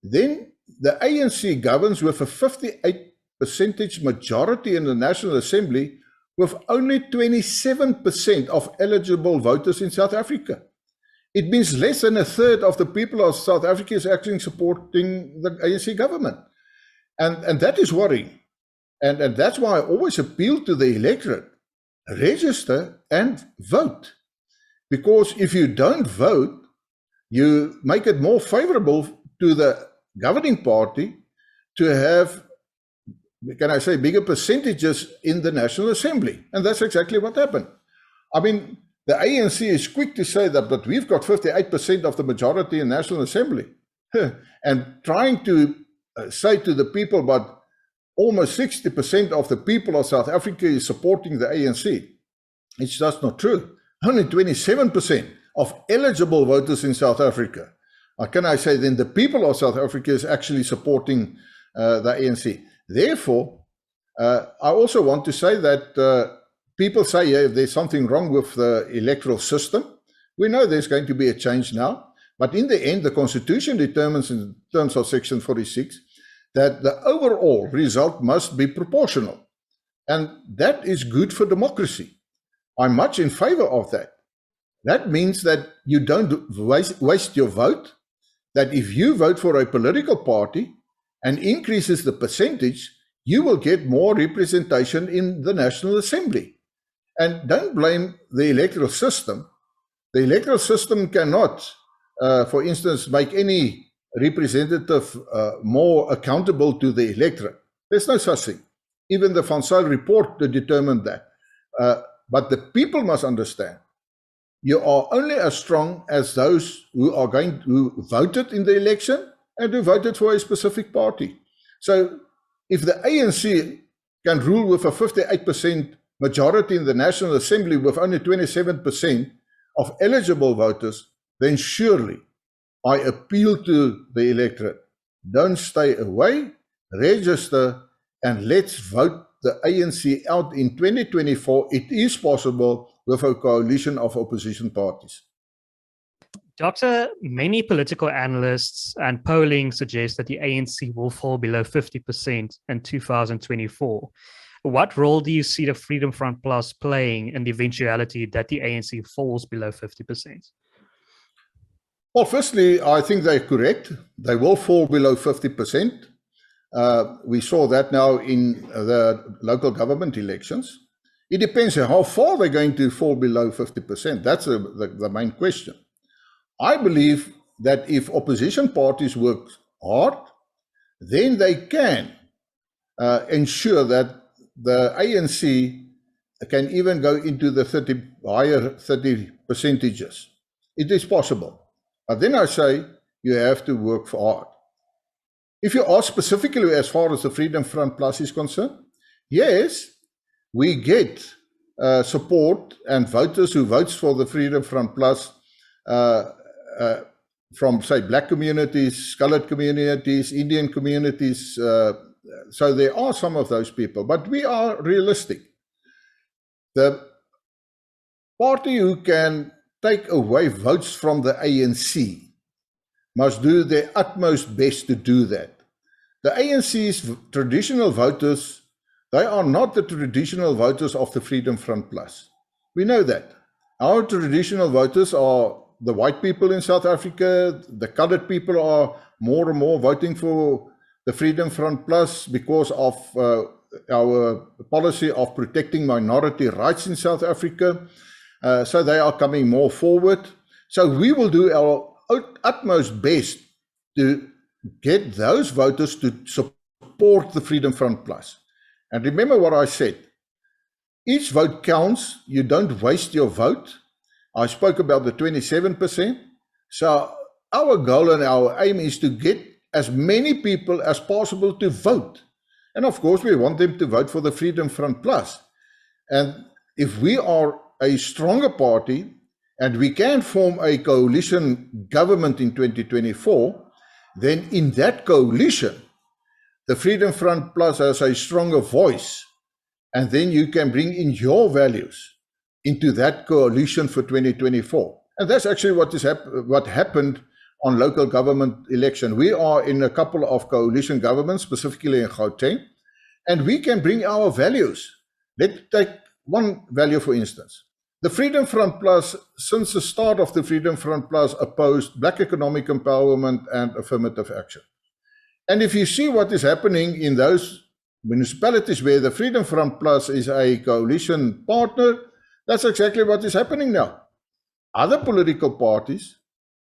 then the ANC governs with a 58% majority in the National Assembly with only 27% of eligible voters in South Africa. It means less than a third of the people of South Africa is actually supporting the ANC government. And that is worrying. And that's why I always appeal to the electorate, register and vote. Because if you don't vote, you make it more favorable to the governing party to have, can I say, bigger percentages in the National Assembly. And that's exactly what happened. I mean, the ANC is quick to say that, but we've got 58% of the majority in National Assembly. And trying to say to the people, but almost 60% of the people of South Africa is supporting the ANC. It's just not true. Only 27% of eligible voters in South Africa. Can I say then the people of South Africa is actually supporting the ANC. Therefore, I also want to say that people say, yeah, there's something wrong with the electoral system. We know there's going to be a change now, but in the end, the Constitution determines in terms of Section 46 that the overall result must be proportional. And that is good for democracy. I'm much in favor of that. That means that you don't waste your vote, that if you vote for a political party and increases the percentage, you will get more representation in the National Assembly. And don't blame the electoral system. The electoral system cannot, for instance, make any representative more accountable to the electorate. There's no such thing. Even the Van Zyl report determined that. But the people must understand, you are only as strong as those who voted in the election and who voted for a specific party. So if the ANC can rule with a 58% majority in the National Assembly with only 27% of eligible voters, then surely I appeal to the electorate. Don't stay away, register, and let's vote the ANC out in 2024. It is possible with a coalition of opposition parties. Doctor, many political analysts and polling suggest that the ANC will fall below 50% in 2024. What role do you see the Freedom Front Plus playing in the eventuality that the ANC falls below 50%? Well, firstly, I think they're correct. They will fall below 50%. We saw that now in the local government elections. It depends on how far they're going to fall below 50%. That's the main question. I believe that if opposition parties work hard, then they can ensure that the ANC can even go into the higher 30 percentages. It is possible. But then I say you have to work hard. If you ask specifically as far as the Freedom Front Plus is concerned, yes, we get support and voters who votes for the Freedom Front Plus from, say, black communities, colored communities, Indian communities. So there are some of those people, but we are realistic. The party who can take away votes from the ANC must do their utmost best to do that. The ANC's traditional voters, they are not the traditional voters of the Freedom Front Plus. We know that. Our traditional voters are the white people in South Africa. The colored people are more and more voting for the Freedom Front Plus because of our policy of protecting minority rights in South Africa. So they are coming more forward. So we will do our utmost best to get those voters to support the Freedom Front Plus. And remember what I said, each vote counts. You don't waste your vote. I spoke about the 27%. So our goal and our aim is to get as many people as possible to vote. And of course, we want them to vote for the Freedom Front Plus. And if we are a stronger party and we can form a coalition government in 2024, then in that coalition, the Freedom Front Plus has a stronger voice. And then you can bring in your values into that coalition for 2024. And that's actually what happened on local government election. We are in a couple of coalition governments, specifically in Gauteng, and we can bring our values. Let's take one value, for instance. The Freedom Front Plus, since the start of the Freedom Front Plus, opposed black economic empowerment and affirmative action. And if you see what is happening in those municipalities where the Freedom Front Plus is a coalition partner, that's exactly what is happening now. Other political parties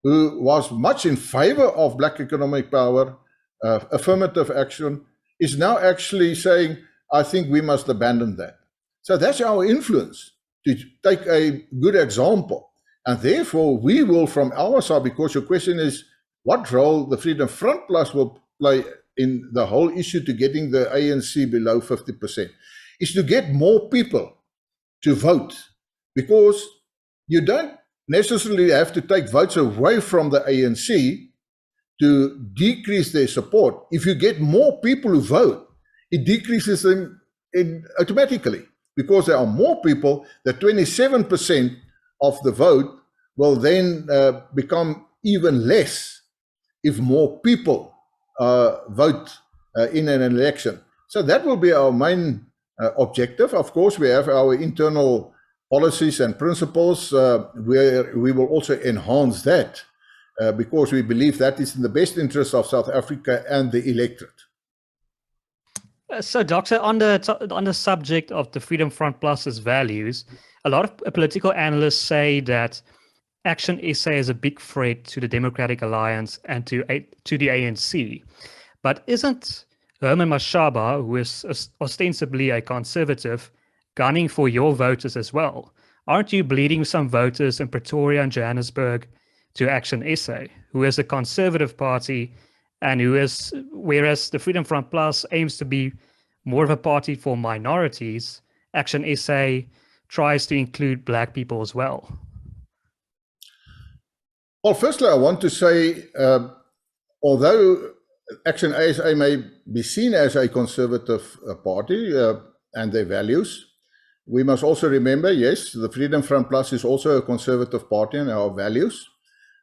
who was much in favor of black economic power, affirmative action, is now actually saying, I think we must abandon that. So that's our influence, to take a good example. And therefore, we will from our side, because your question is what role the Freedom Front Plus will play in the whole issue to getting the ANC below 50%, is to get more people to vote. Because you don't necessarily have to take votes away from the ANC to decrease their support. If you get more people who vote, it decreases them automatically. Because there are more people, the 27% of the vote will then become even less if more people vote in an election. So that will be our main objective. Of course, we have our internal policies and principles where we will also enhance that because we believe that is in the best interest of South Africa and the electorate. So, Doctor, on the subject of the Freedom Front Plus's values, a lot of political analysts say that ActionSA is a big threat to the Democratic Alliance and to the ANC. But isn't Herman Mashaba, who is ostensibly a conservative, gunning for your voters as well? Aren't you bleeding some voters in Pretoria and Johannesburg to ActionSA, who is a conservative party and whereas the Freedom Front Plus aims to be more of a party for minorities, ActionSA tries to include black people as well? Well, firstly, I want to say, although ActionSA may be seen as a conservative party and their values, we must also remember, yes, the Freedom Front Plus is also a conservative party and our values.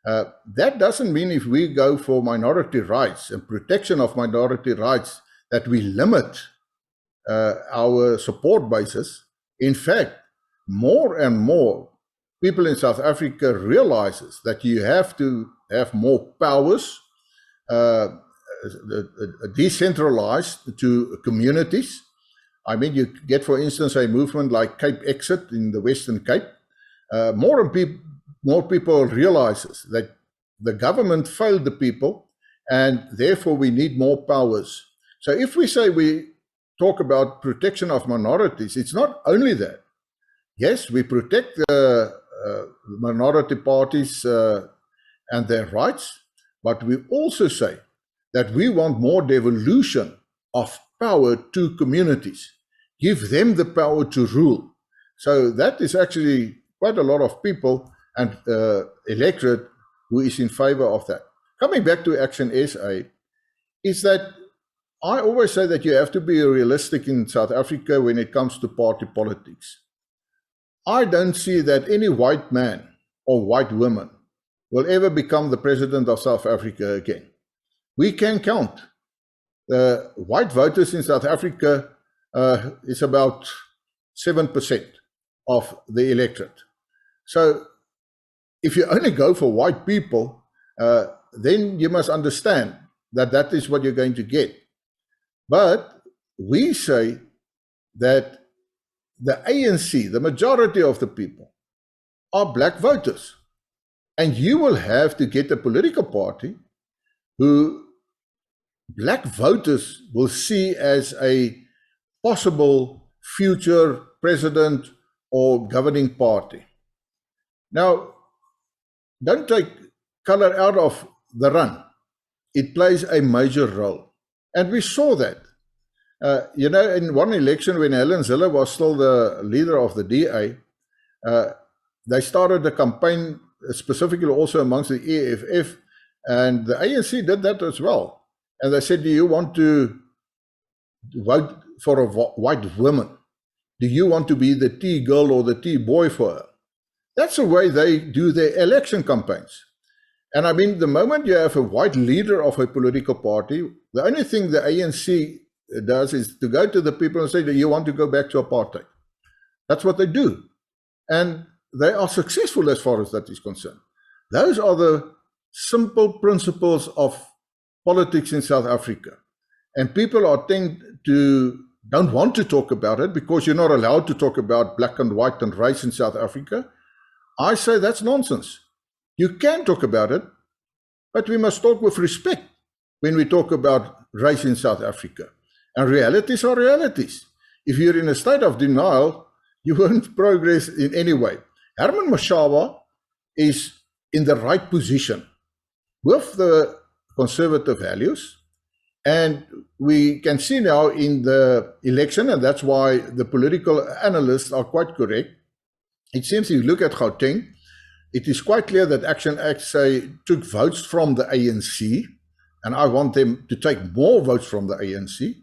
That doesn't mean if we go for minority rights and protection of minority rights that we limit our support basis. In fact, more and more people in South Africa realizes that you have to have more powers, decentralized to communities. I mean, you get, for instance, a movement like Cape Exit in the Western Cape. More people realizes that the government failed the people, and therefore we need more powers. So if we say we talk about protection of minorities, it's not only that. Yes, we protect the minority parties and their rights, but we also say that we want more devolution of power to communities, give them the power to rule. So that is actually quite a lot of people and electorate who is in favor of that. Coming back to ActionSA, is that I always say that you have to be realistic in South Africa when it comes to party politics. I don't see that any white man or white woman will ever become the president of South Africa again. We can count. The white voters in South Africa is about 7% of the electorate. So if you only go for white people, then you must understand that that is what you're going to get. But we say that the ANC, the majority of the people, are black voters. And you will have to get a political party who black voters will see as a possible future president or governing party. Now, don't take color out of the run. It plays a major role. And we saw that. In one election when Helen Zille was still the leader of the DA, they started a campaign specifically also amongst the EFF, and the ANC did that as well. And they said, do you want to vote for a white woman? Do you want to be the tea girl or the tea boy for her? That's the way they do their election campaigns. And I mean, the moment you have a white leader of a political party, the only thing the ANC does is to go to the people and say, do you want to go back to apartheid? That's what they do. And they are successful as far as that is concerned. Those are the simple principles of politics in South Africa. And people don't want to talk about it because you're not allowed to talk about black and white and race in South Africa. I say that's nonsense. You can talk about it, but we must talk with respect when we talk about race in South Africa. And realities are realities. If you're in a state of denial, you won't progress in any way. Herman Mashaba is in the right position with the conservative values. And we can see now in the election, and that's why the political analysts are quite correct. It seems if you look at Gauteng, it is quite clear that ActionSA took votes from the ANC, and I want them to take more votes from the ANC.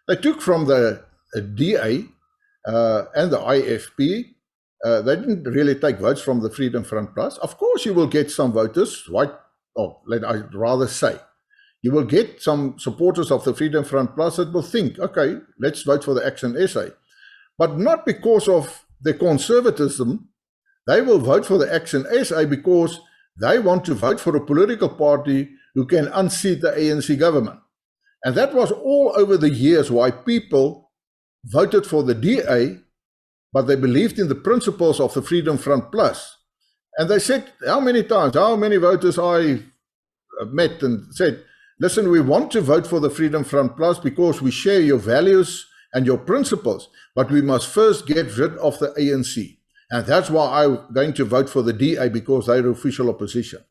They took from the DA and the IFP. They didn't really take votes from the Freedom Front Plus. Of course, you will get some voters, I'd rather say, you will get some supporters of the Freedom Front Plus that will think, okay, let's vote for the ActionSA. But not because of the conservatism. They will vote for the ActionSA because they want to vote for a political party who can unseat the ANC government. And that was all over the years why people voted for the DA, but they believed in the principles of the Freedom Front Plus. And they said, how many voters I met and said, listen, we want to vote for the Freedom Front Plus because we share your values and your principles, but we must first get rid of the ANC. And that's why I'm going to vote for the DA, because they're official opposition.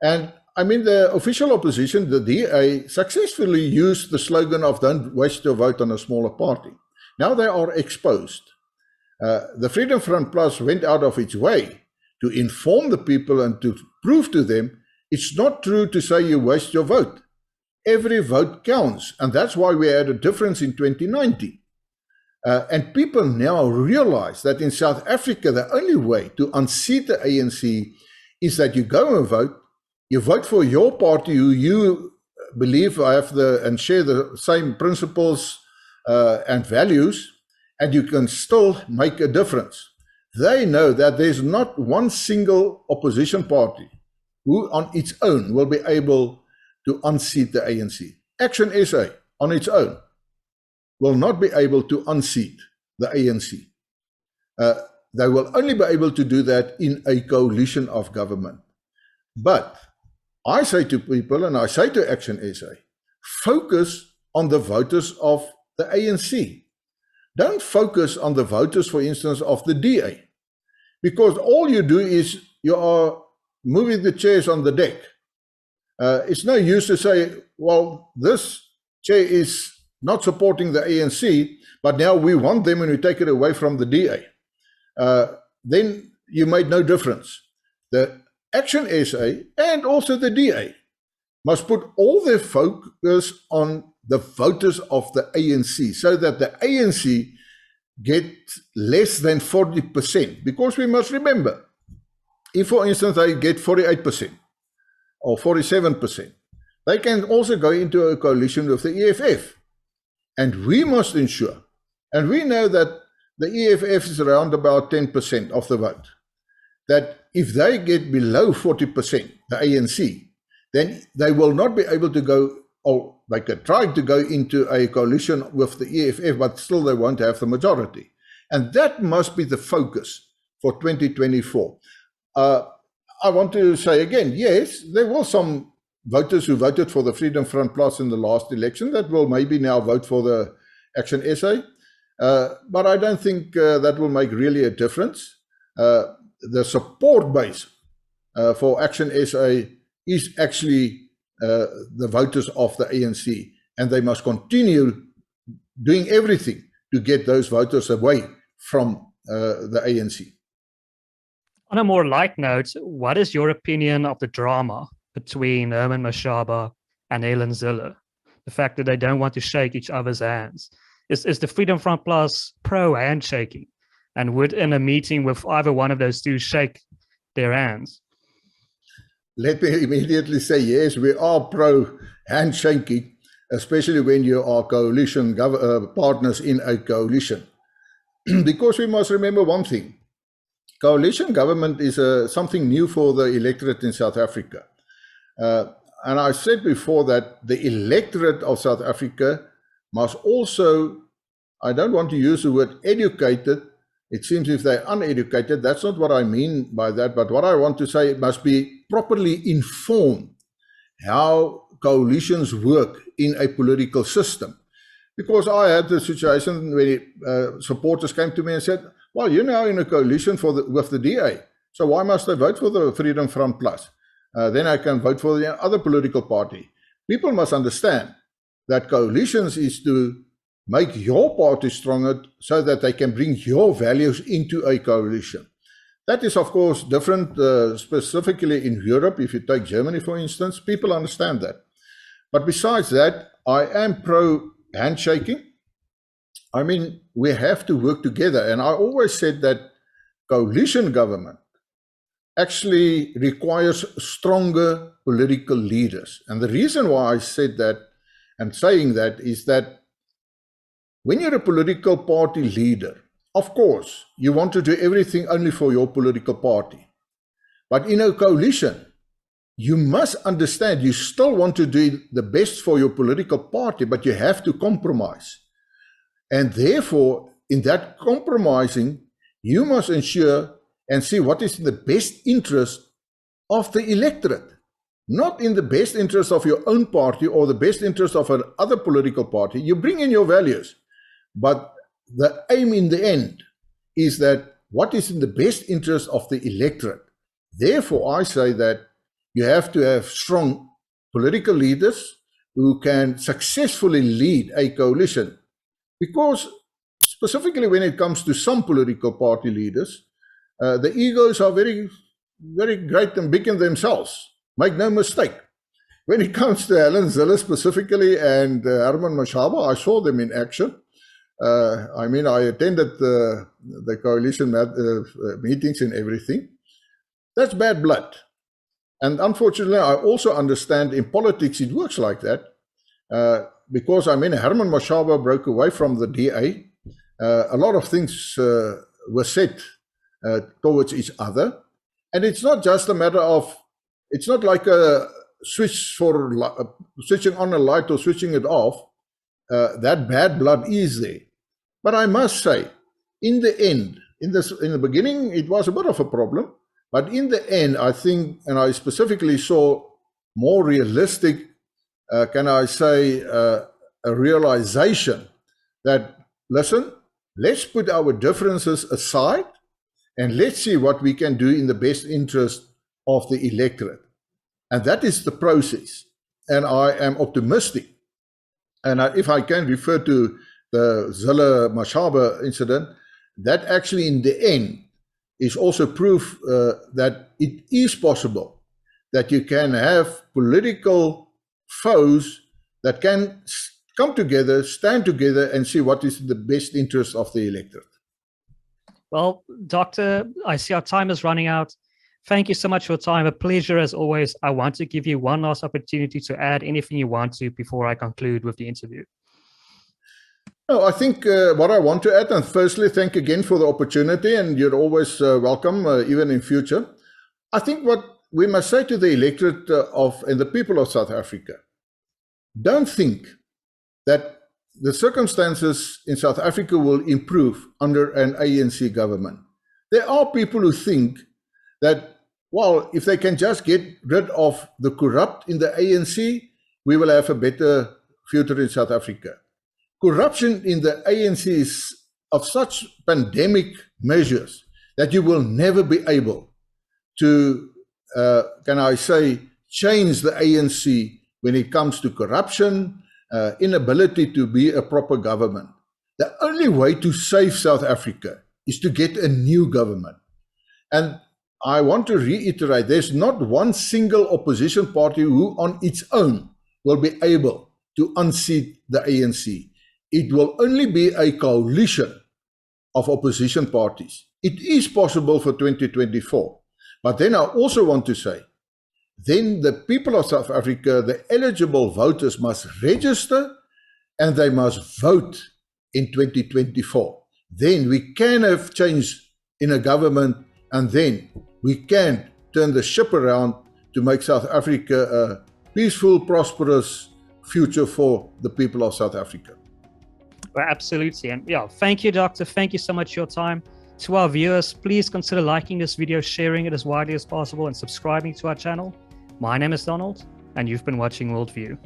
And I mean, the official opposition, the DA, successfully used the slogan of don't waste your vote on a smaller party. Now they are exposed. The Freedom Front Plus went out of its way to inform the people and to prove to them it's not true to say you waste your vote. Every vote counts. And that's why we had a difference in 2019. And people now realize that in South Africa, the only way to unseat the ANC is that you go and vote. You vote for your party who you believe have and share the same principles and values, and you can still make a difference. They know that there's not one single opposition party who on its own will be able to unseat the ANC. ActionSA on its own will not be able to unseat the ANC. They will only be able to do that in a coalition of government. But I say to people, and I say to ActionSA, focus on the voters of the ANC. Don't focus on the voters, for instance, of the DA. Because all you do is you are moving the chairs on the deck. It's no use to say, well, this chair is not supporting the ANC, but now we want them and we take it away from the DA. Then you made no difference. The ActionSA and also the DA must put all their focus on the voters of the ANC so that the ANC get less than 40%. Because we must remember, if, for instance, they get 48% or 47%, they can also go into a coalition with the EFF. And we must ensure, and we know that the EFF is around about 10% of the vote, that if they get below 40%, the ANC, then they will not be able to go, or they could try to go into a coalition with the EFF, but still they won't have the majority. And that must be the focus for 2024. I want to say again, yes, there were some voters who voted for the Freedom Front Plus in the last election that will maybe now vote for the ActionSA. But I don't think that will make really a difference. The support base for ActionSA is actually the voters of the ANC, and they must continue doing everything to get those voters away from the ANC. On a more light note, what is your opinion of the drama between Herman Mashaba and Helen Zille? The fact that they don't want to shake each other's hands. Is the Freedom Front Plus pro-handshaking? And would in a meeting with either one of those two shake their hands? Let me immediately say, yes, we are pro-handshaking, especially when you are coalition partners in a coalition. Because we must remember one thing. Coalition government is something new for the electorate in South Africa. And I said before that the electorate of South Africa must also, I don't want to use the word educated. It seems if they're uneducated, that's not what I mean by that. But what I want to say, it must be properly informed how coalitions work in a political system. Because I had the situation where supporters came to me and said, well, you're now in a coalition with the DA, so why must I vote for the Freedom Front Plus? Then I can vote for the other political party. People must understand that coalitions is to make your party stronger so that they can bring your values into a coalition. That is, of course, different, specifically in Europe. If you take Germany, for instance, people understand that. But besides that, I am pro-handshaking. I mean, we have to work together. And I always said that coalition government actually requires stronger political leaders. And the reason why I said that and saying that is that when you're a political party leader, of course, you want to do everything only for your political party. But in a coalition, you must understand you still want to do the best for your political party, but you have to compromise. And therefore, in that compromising, you must ensure and see what is in the best interest of the electorate, not in the best interest of your own party or the best interest of another political party. You bring in your values, but the aim in the end is that what is in the best interest of the electorate. Therefore, I say that you have to have strong political leaders who can successfully lead a coalition. Because specifically when it comes to some political party leaders, the egos are very, very great and big in themselves. Make no mistake. When it comes to Helen Zille specifically and Herman Mashaba, I saw them in action. I mean, I attended the coalition meetings and everything. That's bad blood. And unfortunately, I also understand in politics it works like that. Because, I mean, Herman Mashaba broke away from the DA. A lot of things were said towards each other. And it's not just a matter of It's not like a switch for switching on a light or switching it off. That bad blood is there. But I must say, in the end, in the beginning, it was a bit of a problem. But in the end, I think, and I specifically saw more realistic, can I say, a realization that, listen, let's put our differences aside and let's see what we can do in the best interest of the electorate. And that is the process. And I am optimistic. And if I can refer to the Zille Mashaba incident, that actually in the end is also proof that it is possible that you can have political foes that can come together, stand together, and see what is the best interest of the electorate. Well, Doctor, I see our time is running out. Thank you so much for your time. A pleasure as always. I want to give you one last opportunity to add anything you want to before I conclude with the interview. No, I think what I want to add, and firstly, thank again for the opportunity, and you're always welcome, even in future. I think what we must say to the electorate and the people of South Africa, don't think that the circumstances in South Africa will improve under an ANC government. There are people who think that, well, if they can just get rid of the corrupt in the ANC, we will have a better future in South Africa. Corruption in the ANC is of such pandemic measures that you will never be able to, can I say, change the ANC when it comes to corruption, inability to be a proper government. The only way to save South Africa is to get a new government. And I want to reiterate, there's not one single opposition party who on its own will be able to unseat the ANC. It will only be a coalition of opposition parties. It is possible for 2024. But then I also want to say, then the people of South Africa, the eligible voters must register and they must vote in 2024. Then we can have change in a government, and then we can turn the ship around to make South Africa a peaceful, prosperous future for the people of South Africa. Well, absolutely. And yeah, thank you, Doctor. Thank you so much for your time. To our viewers, please consider liking this video, sharing it as widely as possible, and subscribing to our channel. My name is Donald, and you've been watching WorldView.